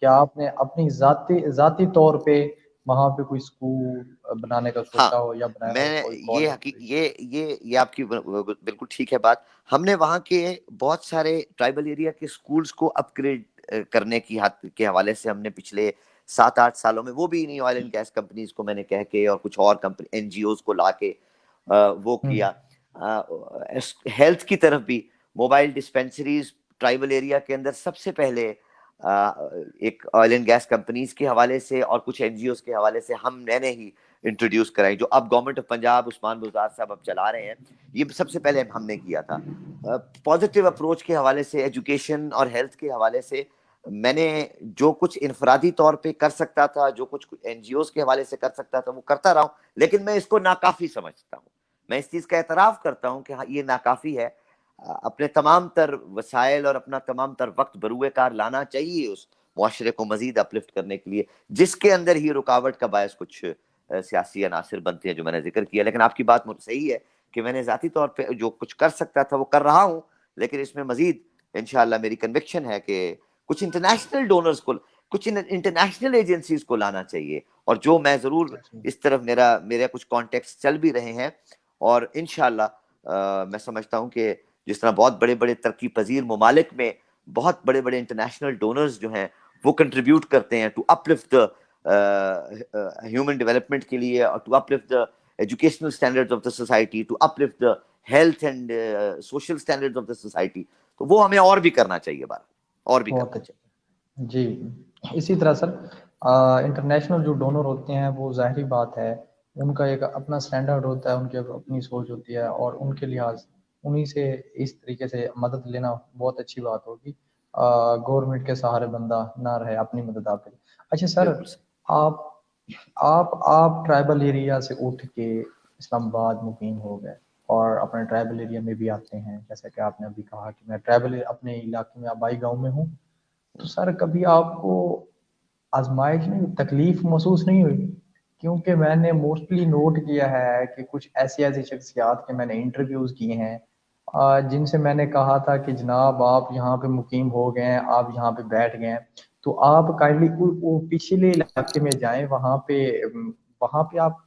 کہ آپ نے اپنی ذاتی طور پہ وہاں پہ کوئی اسکول بنانے کا ہاں سوچا ہو یا بنایا ہو میں کوئی یہ کالج کوئی؟ یہ آپ کی بالکل ٹھیک ہے بات. ہم نے وہاں کے بہت سارے ٹرائبل ایریا کے اسکولز کو اپ گریڈ کرنے کی کے حوالے سے ہم نے پچھلے 7-8 سالوں میں، وہ بھی نہیں آئل اینڈ گیس کمپنیز کو میں نے کہہ کے اور کچھ اور این جی اوز کو لا کے وہ کیا. ہیلتھ کی طرف بھی موبائل ڈسپینسریز ٹرائبل ایریا کے اندر سب سے پہلے ایک آئل اینڈ گیس کمپنیز کے حوالے سے اور کچھ این جی اوز کے حوالے سے میں نے ہی انٹروڈیوس کرائی، جو اب گورنمنٹ آف پنجاب عثمان بزدار صاحب اب چلا رہے ہیں. یہ سب سے پہلے ہم نے کیا تھا. پازیٹیو اپروچ کے حوالے سے، ایجوکیشن اور ہیلتھ کے حوالے سے میں نے جو کچھ انفرادی طور پہ کر سکتا تھا، جو کچھ این جی اوز کے حوالے سے کر سکتا تھا، وہ کرتا رہا ہوں. لیکن میں اس کو ناکافی سمجھتا ہوں. میں اس چیز کا اعتراف کرتا ہوں کہ ہاں یہ ناکافی ہے. اپنے تمام تر وسائل اور اپنا تمام تر وقت بروئے کار لانا چاہیے اس معاشرے کو مزید اپلفٹ کرنے کے لیے، جس کے اندر ہی رکاوٹ کا باعث کچھ سیاسی عناصر بنتے ہیں جو میں نے ذکر کیا. لیکن آپ کی بات صحیح ہے کہ میں نے ذاتی طور پہ جو کچھ کر سکتا تھا وہ کر رہا ہوں. لیکن اس میں مزید انشاءاللہ میری کنوکشن ہے کہ کچھ انٹرنیشنل ڈونرز کو، کچھ انٹرنیشنل ایجنسیز کو لانا چاہیے. اور جو میں ضرور اس طرف میرے کچھ کانٹیکٹس چل بھی رہے ہیں. اور انشاءاللہ میں سمجھتا ہوں کہ جس طرح بہت بڑے بڑے ترقی پذیر ممالک میں بہت بڑے بڑے انٹرنیشنل ڈونرز جو ہیں وہ کنٹریبیوٹ کرتے ہیں ٹو اپلفٹ ہیومن ڈیولپمنٹ کے لیے، اور to uplift the educational standards of the society, to uplift the health and social standards of the society. تو وہ ہمیں اور بھی کرنا چاہیے بات، اور بھی بہت کرنا اچھا چاہیے. جی. اسی طرح سر انٹرنیشنل جو ڈونر ہوتے ہیں وہ ظاہری بات ہے ان کا ایک اپنا اسٹینڈرڈ ہوتا ہے، ان کی اپنی سوچ ہوتی ہے، اور ان کے لحاظ انہی سے اس طریقے سے مدد لینا بہت اچھی بات ہوگی. گورنمنٹ کے سہارے بندہ نہ رہے، اپنی مدد آپ کرے. اچھا سر، بالکل صحیح. آپ ٹرائبل ایریا سے اٹھ کے اسلام آباد مقیم ہو گئے اور اپنے ٹرائبل ایریا میں بھی آتے ہیں، جیسا کہ آپ نے ابھی کہا کہ میں ٹرائبل اپنے علاقے میں آبائی گاؤں میں ہوں. تو سر کبھی آپ کو آزمائش نہیں، تکلیف محسوس نہیں ہوئی؟ کیونکہ میں نے موسٹلی نوٹ کیا ہے کہ کچھ ایسی شخصیات کے میں نے انٹرویوز کیے ہیں جن سے میں نے کہا تھا کہ جناب آپ یہاں پہ مقیم ہو گئے ہیں، آپ یہاں پہ بیٹھ گئے ہیں، تو آپ کائنڈلی وہ پچھلے علاقے میں جائیں، وہاں پہ آپ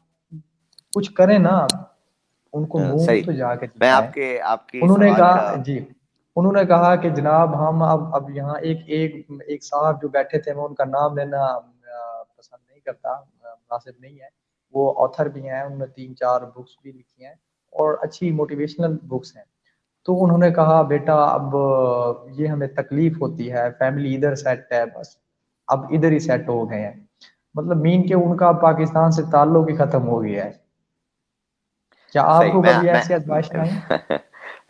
کچھ کریں نا، ان کو منہ صحیح. تو جا کے میں دکھائیں. آپ کی انہوں نے سوال کا کہا جی، انہوں نے کہا کہ جناب ہم اب یہاں ایک صاحب جو بیٹھے تھے، میں ان کا نام لینا پسند نہیں کرتا، مناسب نہیں ہے. وہ آتھر بھی ہیں، انہوں نے 3-4 بکس بھی لکھی ہیں اور اچھی موٹیویشنل بکس ہیں. تو انہوں نے کہا بیٹا اب یہ ہمیں تکلیف ہوتی ہے، فیملی ادھر سیٹ ہے، بس اب ادھر ہی سیٹ ہو گئے ہیں. مطلب مین کہ ان کا پاکستان سے تعلق ہی ختم ہو گیا ہے. کیا آپ صحیح. کو کبھی ایسی آزمائش نہ آئی؟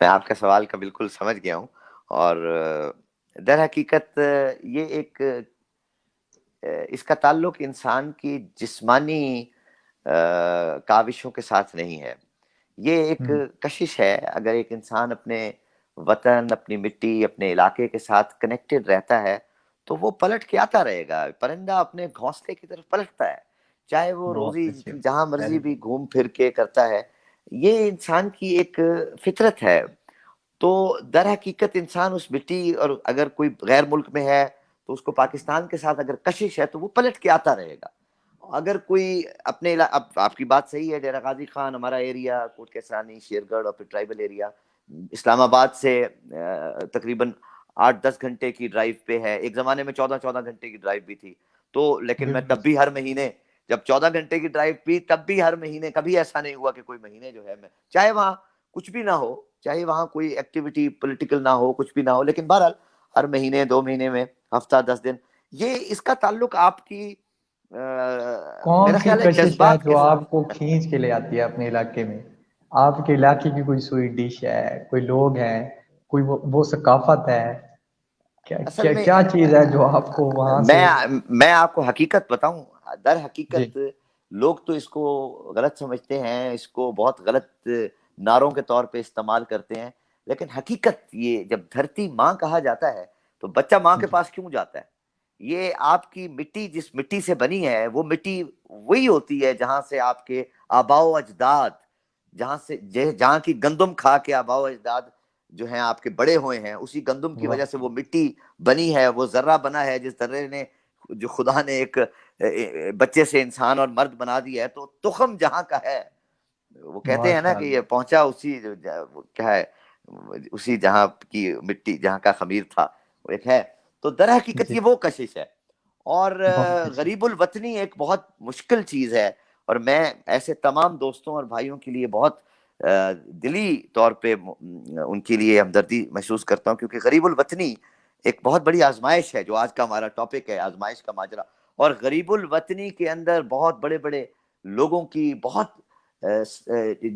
میں آپ کا سوال کا بالکل سمجھ گیا ہوں. اور در حقیقت یہ ایک اس کا تعلق انسان کی جسمانی کاوشوں کے ساتھ نہیں ہے. یہ ایک کشش ہے. اگر ایک انسان اپنے وطن، اپنی مٹی، اپنے علاقے کے ساتھ کنیکٹڈ رہتا ہے تو وہ پلٹ کے آتا رہے گا. پرندہ اپنے گھونسلے کی طرف پلٹتا ہے، چاہے وہ بہت روزی اچھے، جہاں مرضی ویری بھی گڈ. گھوم پھر کے کرتا ہے. یہ انسان کی ایک فطرت ہے. تو در حقیقت انسان اس مٹی، اور اگر کوئی غیر ملک میں ہے تو اس کو پاکستان کے ساتھ اگر کشش ہے تو وہ پلٹ کے آتا رہے گا. اگر کوئی اپنے اب آپ کی بات صحیح ہے، ڈیرہ غازی خان ہمارا ایریا، کوٹ کیسانی، شیرگڑھ اور پھر ٹرائبل ایریا اسلام آباد سے تقریباً 8-10 گھنٹے کی ڈرائیو پہ ہے. ایک زمانے میں 14-14 گھنٹے کی ڈرائیو بھی تھی. تو لیکن میں بالکل تب بھی ہر مہینے، جب 14 گھنٹے کی ڈرائیو بھی، تب بھی ہر مہینے کبھی ایسا نہیں ہوا کہ کوئی مہینے جو ہے میں، چاہے وہاں کچھ بھی نہ ہو، چاہے وہاں کوئی ایکٹیویٹی پولیٹیکل نہ ہو، کچھ بھی نہ ہو، لیکن بہرحال ہر مہینے 2 مہینے میں، ہفتہ 10 دن. یہ اس کا تعلق آپ کی کون میرا سی خیال ہے کشش ہے جذبات کے جو ساتھ. آپ کو کھینچ کے لے آتی ہے اپنے علاقے میں؟ آپ کے علاقے کی کوئی سوئی ڈش ہے، کوئی لوگ ہیں، کوئی وہ ثقافت ہے، کیا اصل کیا میں کیا چیز ہے جو آپ کو وہاں سے؟ میں آپ کو حقیقت بتاؤں، در جی حقیقت لوگ تو اس کو غلط سمجھتے ہیں، اس کو بہت غلط نعروں کے طور پہ استعمال کرتے ہیں. لیکن حقیقت یہ، جب دھرتی ماں کہا جاتا ہے تو بچہ ماں کے جی پاس کیوں جاتا ہے؟ یہ آپ کی مٹی، جس مٹی سے بنی ہے، وہ مٹی وہی ہوتی ہے جہاں سے آپ کے آباء و اجداد، جہاں کی گندم کھا کے آباء و اجداد جو ہیں آپ کے بڑے ہوئے ہیں، اسی گندم کی واہ وجہ سے وہ مٹی بنی ہے، وہ ذرہ بنا ہے، جس ذرے نے جو خدا نے ایک بچے سے انسان اور مرد بنا دیا ہے، تو تخم جہاں کا ہے، وہ کہتے ہیں نا ماشاء کہ اللہ یہ پہنچا اسی کیا ہے، اسی جہاں کی مٹی جہاں کا خمیر تھا، وہ ایک ہے. تو در حقیقت جی یہ وہ کشش ہے. اور بہت اچھی غریب الوطنی ایک بہت مشکل چیز ہے، اور میں ایسے تمام دوستوں اور بھائیوں کے لیے بہت دلی طور پہ ان کے لیے ہمدردی محسوس کرتا ہوں، کیونکہ غریب الوطنی ایک بہت بڑی آزمائش ہے، جو آج کا ہمارا ٹاپک ہے، آزمائش کا ماجرا. اور غریب الوطنی کے اندر بہت بڑے بڑے لوگوں کی، بہت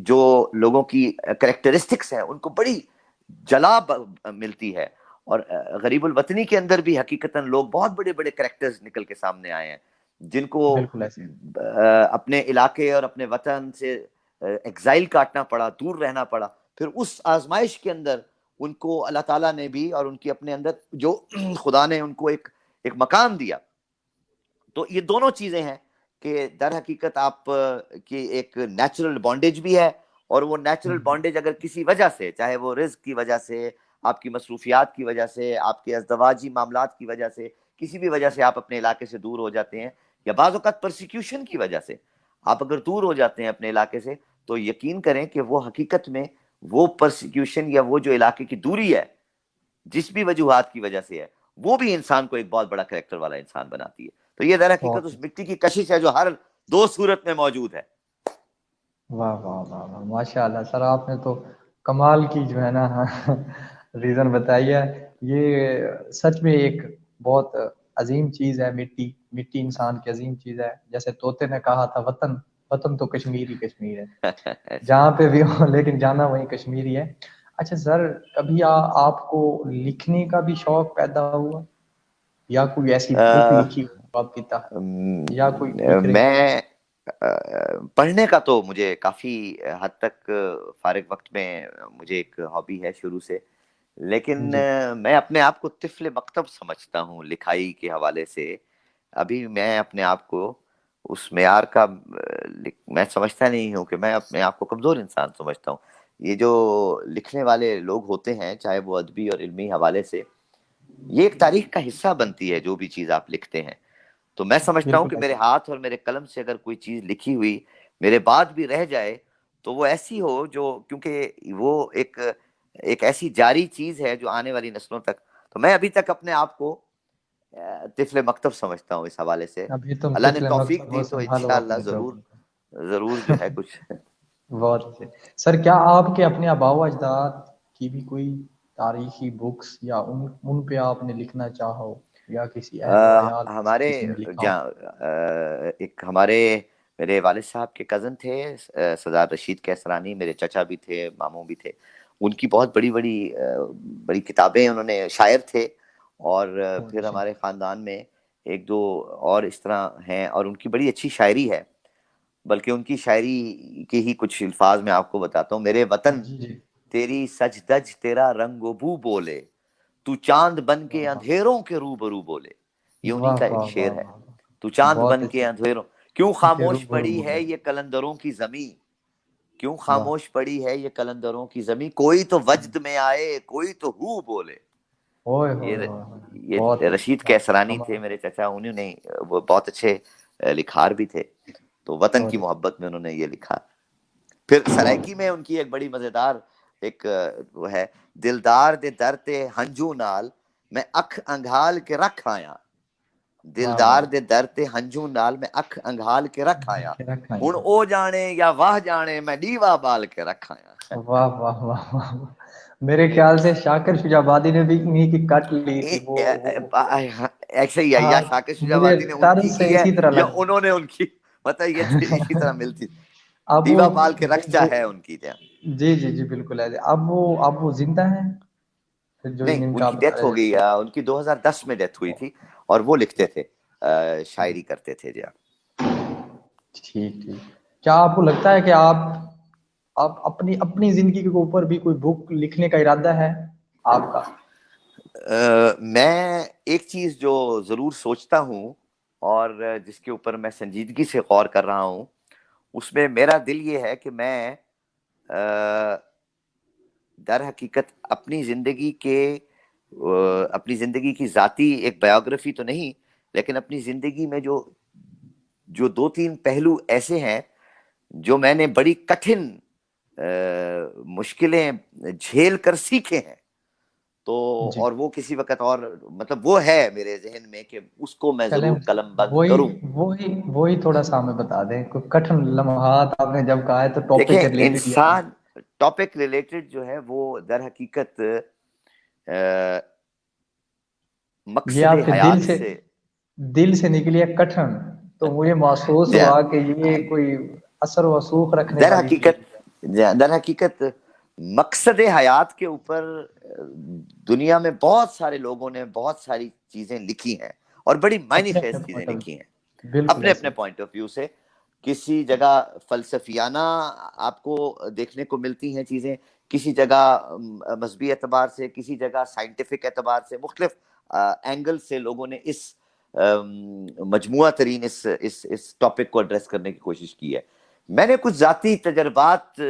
جو لوگوں کی کریکٹرسٹکس ہیں ان کو بڑی جلا ملتی ہے. اور غریب الوطنی کے اندر بھی حقیقتاً لوگ بہت بڑے بڑے کریکٹرز نکل کے سامنے آئے ہیں، جن کو بالکل ایسے اپنے علاقے اور اپنے وطن سے ایگزائل کاٹنا پڑا، دور رہنا پڑا. پھر اس آزمائش کے اندر ان کو اللہ تعالیٰ نے بھی، اور ان کی اپنے اندر جو خدا نے ان کو ایک مقام دیا. تو یہ دونوں چیزیں ہیں کہ در حقیقت آپ کی ایک نیچرل بانڈیج بھی ہے، اور وہ نیچرل بانڈیج اگر کسی وجہ سے، چاہے وہ رزق کی وجہ سے، آپ کی مصروفیات کی وجہ سے، آپ کے ازدواجی معاملات کی وجہ سے، کسی بھی وجہ سے آپ اپنے علاقے سے دور ہو جاتے ہیں، یا بعض اوقات پرسیکیوشن کی وجہ سے آپ اگر دور ہو جاتے ہیں اپنے علاقے سے، تو یقین کریں کہ وہ حقیقت میں وہ پرسیکیوشن یا وہ جو علاقے کی دوری ہے، جس بھی وجوہات کی وجہ سے ہے، وہ بھی انسان کو ایک بہت بڑا کریکٹر والا انسان بناتی ہے. تو یہ در حقیقت بہت اس مٹی کی کشش ہے جو ہر دو صورت میں موجود ہے. واہ واہ واہ واہ ماشاء اللہ سر، آپ نے تو کمال کی جو ہے نا ریزن بتائی ہے. یہ سچ میں ایک بہت عظیم چیز ہے. مٹی مٹی انسان کی عظیم چیز ہے. جیسے طوطے نے کہا تھا، وطن وطن تو کشمیر ہی کشمیر ہے، جہاں پہ بھی ہو لیکن جانا وہیں کشمیر ہی ہے. اچھا سر، کبھی آپ کو لکھنے کا بھی شوق پیدا ہوا، یا کوئی ایسی بک لکھی ہو آپ کی یا کوئی لکھ رہی ہو؟ میں پڑھنے کا تو مجھے کافی حد تک فارغ وقت میں مجھے ایک ہابی ہے شروع سے، لیکن جی میں اپنے آپ کو طفل مکتب سمجھتا ہوں لکھائی کے حوالے سے. ابھی میں اپنے آپ کو اس معیار کا میں سمجھتا نہیں ہوں، کہ میں اپنے آپ کو کمزور انسان سمجھتا ہوں. یہ جو لکھنے والے لوگ ہوتے ہیں، چاہے وہ ادبی اور علمی حوالے سے، یہ ایک تاریخ کا حصہ بنتی ہے جو بھی چیز آپ لکھتے ہیں. تو میں سمجھتا ہوں بالکل کہ میرے ایسے ہاتھ اور میرے قلم سے اگر کوئی چیز لکھی ہوئی میرے بعد بھی رہ جائے، تو وہ ایسی ہو جو، کیونکہ وہ ایک ایسی جاری چیز ہے جو آنے والی نسلوں تک. تو میں ابھی تک اپنے آپ کو طفل مکتب سمجھتا ہوں اس حوالے سے. ابھی تم اللہ نے طفل توفیق مکتب ہو، دی تو سنبھالو انشاءاللہ اپنے ضرور لوگوں کو. ضرور جو ہے کچھ. بہت اچھے سر، کیا آپ کے اپنے آباء و اجداد کی بھی کوئی تاریخی بکس یا ان پہ آپ نے لکھنا چاہو، یا کسی اہل و عیال ہمارے کسی نے لکھا ہو؟ ایک ہمارے میرے والد صاحب کے کزن تھے، سردار رشید کیسرانی، میرے چچا بھی تھے، ماموں بھی تھے. ان کی بہت بڑی بڑی بڑی کتابیں، انہوں نے شاعر تھے. اور بہت پھر اچھے. ہمارے خاندان میں ایک دو اور اس طرح ہیں، اور ان کی بڑی اچھی شاعری ہے. بلکہ ان کی شاعری کے ہی کچھ الفاظ میں آپ کو بتاتا ہوں. میرے وطن جی جی. تیری سج دج تیرا رنگ و بو بولے، تو چاند بن کے واہ اندھیروں کے روبرو بولے. یہ انہی واہ کا ایک واہ شعر واہ ہے. واہ واہ. تو چاند بہت بن کے اچھے. اندھیروں، کیوں کے خاموش روبرو پڑی ہے بولے. یہ قلندروں کی زمیں، کیوں واہ خاموش پڑی ہے یہ قلندروں کی زمیں، کوئی تو وجد میں آئے کوئی تو ہو بولے. اوئے یہ ہوئے ہوئے ہوئے. بہت یہ اچھے رشید ماشاء کیسرانی اللہ. تھے میرے چچا، انہوں نے وہ بہت اچھے لکھار بھی تھے. تو وطن کی بہت اچھے. محبت میں انہوں نے یہ لکھا. پھر بہت سرائکی میں ان کی ایک بڑی مزیدار ایک وہ ہے، دلدار دے در تے ہنجو نال میں اکھ انگھال کے رکھ آیا، واہ واہ. دلدار دے در تے ہنجو نال میں اکھ انگھال کے رکھ آیا، رکھا ہن ہے. او جانے یا واہ جانے میں ڈیوا بال کے رکھ آیا. واہ واہ واہ واہ. میرے یہ خیال سے شاکر شجاع آبادی نے بھی انہیں کی کٹ لی تھی وہ. ایسے ہی ہے، یا ہاں شاکر شجاع مجھے آبادی نے ان کی طرز سے کی ہے، اسی طرح یا لگ انہوں نے ان کی، مطلب یہ اسی طرح ملتی. اب وہ دیوا بال کے رکھچا ہے ان کی. جی جی جی بالکل ہے. اب وہ زندہ ہیں جو نہیں، ان ان کا کی بتا ڈیتھ ہو رہے گئی، تھے؟ ان کی 2010 میں ڈیتھ ہوئی تھی. اور وہ لکھتے تھے، شاعری کرتے تھے. جی ٹھیک ٹھیک. کیا آپ کو لگتا ہے کہ آپ اپنی زندگی کے اوپر بھی کوئی بک لکھنے کا ارادہ ہے آپ کا؟ میں ایک چیز جو ضرور سوچتا ہوں، اور جس کے اوپر میں سنجیدگی سے غور کر رہا ہوں، اس میں میرا دل یہ ہے کہ میں در حقیقت اپنی زندگی کی ذاتی ایک بایوگرافی تو نہیں، لیکن اپنی زندگی میں جو 2-3 پہلو ایسے ہیں جو میں نے بڑی کٹھن مشکلیں جھیل کر سیکھے ہیں، تو اور وہ کسی وقت اور مطلب وہ ہے میرے ذہن میں کہ اس کو میں ضرور قلم بند کروں۔ وہی تھوڑا سا ہمیں بتا دیں، کوئی کٹھن لمحات آپ نے جب کہا ہے تو ٹاپک دیکھیں ریلیٹڈ انسان ٹاپک ریلیٹڈ جو ہے وہ در حقیقت مقصد حیات سے دل سے نکلی ہے کٹھن، تو مجھے محسوس ہوا کہ یہ کوئی اثر و رسوخ رکھنے والی چیز ہے۔ در حقیقت مقصد حیات کے اوپر دنیا میں بہت سارے لوگوں نے بہت ساری چیزیں لکھی ہیں اور بڑی معنی خیز چیزیں لکھی ہیں اپنے اپنے پوائنٹ آف ویو سے۔ کسی جگہ فلسفیانہ آپ کو دیکھنے کو ملتی ہیں چیزیں، کسی جگہ مذہبی اعتبار سے، کسی جگہ سائنٹیفک اعتبار سے، مختلف اینگل سے لوگوں نے اس مجموعہ ترین اس ٹاپک کو ایڈریس کرنے کی کوشش کی ہے۔ میں نے کچھ ذاتی تجربات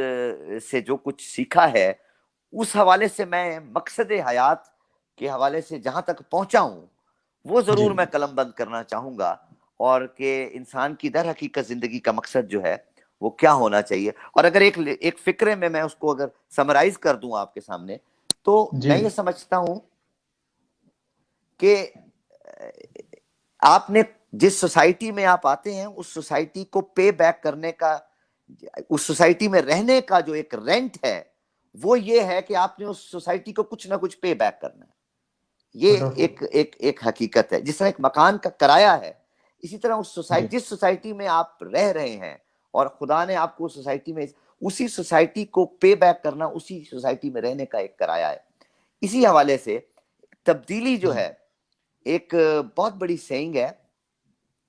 سے جو کچھ سیکھا ہے اس حوالے سے میں مقصد حیات کے حوالے سے جہاں تک پہنچا ہوں وہ ضرور میں قلم بند کرنا چاہوں گا، اور کہ انسان کی در حقیقت زندگی کا مقصد جو ہے وہ کیا ہونا چاہیے۔ اور اگر ایک فکرے میں اس کو اگر سمرائز کر دوں آپ کے سامنے، تو میں یہ سمجھتا ہوں کہ آپ نے جس سوسائٹی میں آپ آتے ہیں اس سوسائٹی کو پے بیک کرنے کا، اس سوسائٹی میں رہنے کا جو ایک رینٹ ہے وہ یہ ہے کہ آپ نے اس سوسائٹی کو کچھ نہ کچھ پے بیک کرنا ہے۔ یہ ایک حقیقت ہے۔ جس طرح ایک مکان کا کرایہ ہے، اسی طرح جس سوسائٹی میں آپ رہ رہے ہیں اور خدا نے آپ کو سوسائٹی میں اسی سوسائٹی کو پے بیک کرنا، اسی سوسائٹی میں رہنے کا ایک کرایہ ہے۔ اسی حوالے سے تبدیلی جو ہے ایک بہت بڑی سینگ ہے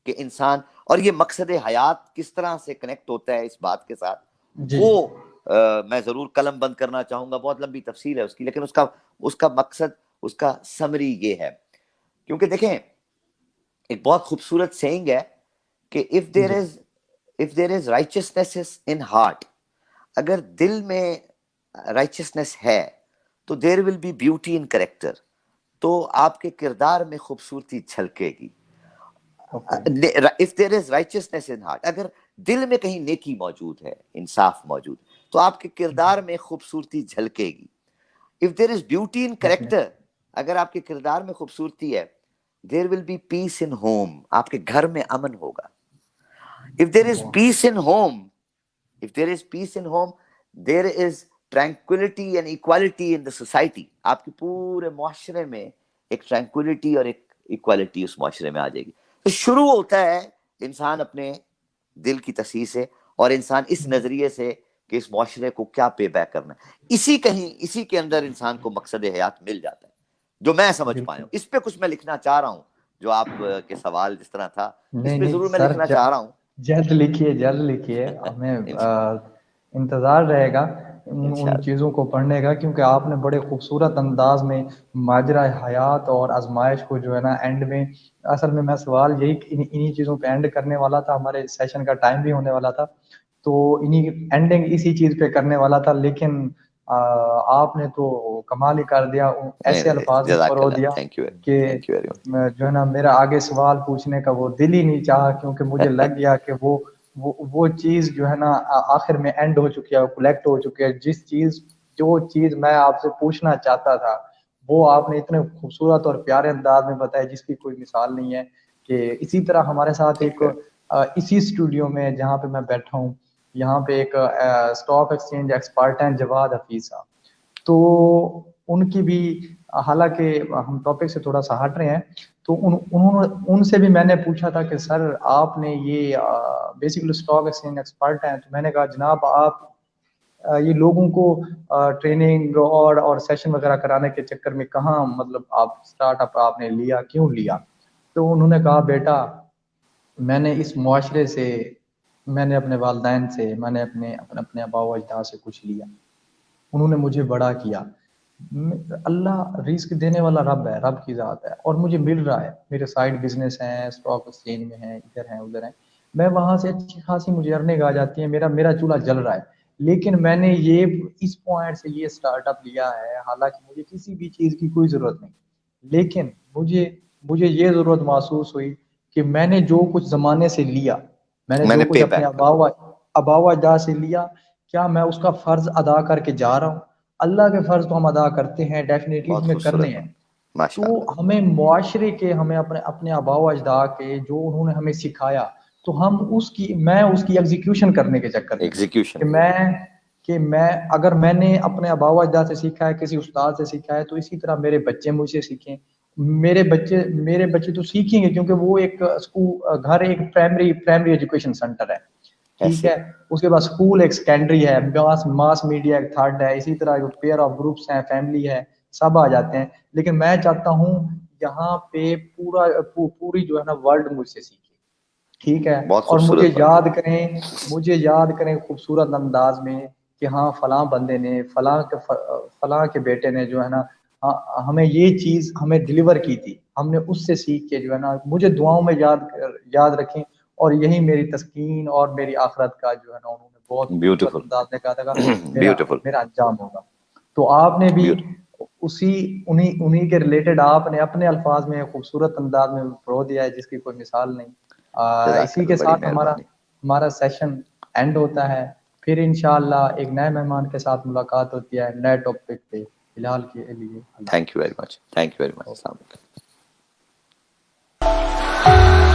کہ انسان، اور یہ مقصد حیات کس طرح سے کنیکٹ ہوتا ہے اس بات کے ساتھ، وہ میں ضرور قلم بند کرنا چاہوں گا۔ بہت لمبی تفصیل ہے اس کی، لیکن اس کا مقصد، اس کا سمری یہ ہے۔ کیونکہ دیکھیں ایک بہت خوبصورت سینگ ہے کہ if there is righteousness in heart، اگر دل میں righteousness ہے تو there will be beauty in character، تو آپ کے کردار میں خوبصورتی جھلکے گی۔ if there is righteousness in heart، اگر دل میں کہیں نیکی موجود ہے، انصاف موجود، تو آپ کے کردار میں خوبصورتی جھلکے گی۔ if there is beauty in character، اگر آپ کے کردار میں خوبصورتی ہے، there will be peace in home، آپ کے گھر میں امن ہوگا۔ if there is peace in home there is tranquility and equality in the society، آپ کے پورے معاشرے میں ایک tranquility اور ایک equality اس معاشرے میں آ جائے گی۔ تو شروع ہوتا ہے انسان اپنے دل کی تصحیح سے، اور انسان اس نظریے سے کہ اس معاشرے کو کیا پے بیک کرنا ہے، اسی کے اندر انسان کو مقصد حیات مل جاتا ہے، جو میں سمجھ پایا ہوں۔ اس پہ کچھ میں لکھنا چاہ رہا ہوں، جو آپ کے سوال جس طرح تھا اس پہ ضرور میں لکھنا چاہ رہا ہوں۔ جلد لکھیے، ہمیں انتظار رہے گا ان چیزوں کو پڑھنے کا، کیونکہ آپ نے بڑے خوبصورت انداز میں ماجرا حیات اور آزمائش کو جو ہے نا اینڈ میں، اصل میں سوال یہی انہی چیزوں پہ اینڈ کرنے والا تھا، ہمارے سیشن کا ٹائم بھی ہونے والا تھا، تو انہی اینڈنگ اسی چیز پہ کرنے والا تھا، لیکن آپ نے تو کمال ہی کر دیا، ایسے الفاظ میں پرو دیا کہ جو ہے نا میرا آگے سوال پوچھنے کا وہ دل ہی نہیں چاہا، کیونکہ مجھے لگ گیا کہ وہ چیز جو ہے نا آخر میں اینڈ ہو چکی ہے، کلیکٹ ہو چکی ہے۔ جو چیز میں آپ سے پوچھنا چاہتا تھا وہ آپ نے اتنے خوبصورت اور پیارے انداز میں بتایا جس کی کوئی مثال نہیں ہے۔ کہ اسی طرح ہمارے ساتھ ایک اسی اسٹوڈیو میں جہاں پہ میں بیٹھا ہوں، یہاں پہ ایک اسٹاک ایکسچینج ایکسپرٹ ہیں جواد حفیظ صاحب، تو ان کی بھی، حالانکہ ہم ٹاپک سے تھوڑا سا ہٹ رہے ہیں، تو ان سے بھی میں نے پوچھا تھا کہ سر آپ نے یہ بیسیکلی اسٹاک ایکسچینج ایکسپرٹ ہیں، تو میں نے کہا جناب آپ یہ لوگوں کو ٹریننگ اور سیشن وغیرہ کرانے کے چکر میں کہاں مطلب آپ اسٹارٹ اپ آپ نے لیا، کیوں لیا؟ تو انہوں نے کہا بیٹا میں نے اس معاشرے سے، میں نے اپنے والدین سے، میں نے اپنے آباء و اجداد سے کچھ لیا، انہوں نے مجھے بڑا کیا۔ اللہ رزق دینے والا رب ہے، رب کی ذات ہے، اور مجھے مل رہا ہے، میرے سائیڈ بزنس ہیں، اسٹاک ایکسچینج میں ہیں، ادھر ہیں ادھر ہیں، میں وہاں سے اچھی خاصی مجھے ارننگ آ جاتی ہے، میرا چولہا جل رہا ہے، لیکن میں نے یہ اس پوائنٹ سے یہ سٹارٹ اپ لیا ہے، حالانکہ مجھے کسی بھی چیز کی کوئی ضرورت نہیں، لیکن مجھے یہ ضرورت محسوس ہوئی کہ میں نے جو کچھ زمانے سے لیا، میں نے میں جو نے کچھ پے اپنے بیک آباء و اجداد سے لیا، کیا میں اس کا فرض ادا کر کے جا رہا ہوں؟ اللہ کے فرض تو ہم ادا کرتے ہیں، ڈیفینیٹلی بہت ہمیں کرنے خوبصورت ہیں، ماشاء تو اللہ ہمیں معاشرے کے، ہمیں اپنے آباء و اجداد کے جو انہوں نے ہمیں سکھایا، تو ہم میں اس کی ایگزیکیوشن کرنے کے چکر میں ہوں ایگزیکیوشن کہ میں اگر میں نے اپنے آباء و اجداد سے سیکھا ہے، کسی استاد سے سیکھا ہے، تو اسی طرح میرے بچے مجھ سے سیکھیں، میرے بچے تو سیکھیں گے، کیونکہ وہ ایک گھر ایک پرائمری ایجوکیشن سینٹر ہے، ٹھیک ایسے ہے، اس کے بعد اسکول ایک سیکنڈری ہے، ماس میڈیا ایک تھرڈ ہے، اسی طرح پیئر آف گروپس ہیں، فیملی ہے، سب آ جاتے ہیں، لیکن میں چاہتا ہوں یہاں پہ پوری جو ہے نا ورلڈ مجھ سے سیکھے، ٹھیک ہے، بہت اور خوبصورت بات مجھے یاد کریں خوبصورت انداز میں کہ ہاں فلاں بندے نے فلاں کے بیٹے نے جو ہے نا ہمیں یہ چیز ہمیں ڈیلیور کی تھی، ہم نے اس سے سیکھ کے جو ہے نا مجھے دعاؤں میں یاد رکھیں، اور یہی میری تسکین اور میری آخرت کا جو ہے نا انہوں نے بہت خوبصورت بیوٹیفل انداز میں کہا تھا بیوٹیفل میرا انجام ہوگا، تو آپ نے بھی بیوٹیفل انہی کے ریلیٹڈ آپ نے اپنے الفاظ میں خوبصورت انداز میں پرو دیا ہے جس کی کوئی مثال نہیں۔ جزاک اسی اللہ، کے بڑی ساتھ مہربانی، ہمارا سیشن اینڈ ہوتا ہے، پھر انشاءاللہ ایک نئے مہمان کے ساتھ ملاقات ہوتی ہے نئے ٹاپک پہ، فی الحال کے لیے اللہ thank you very much, thank you very much, حافظ۔ السلام علیکم۔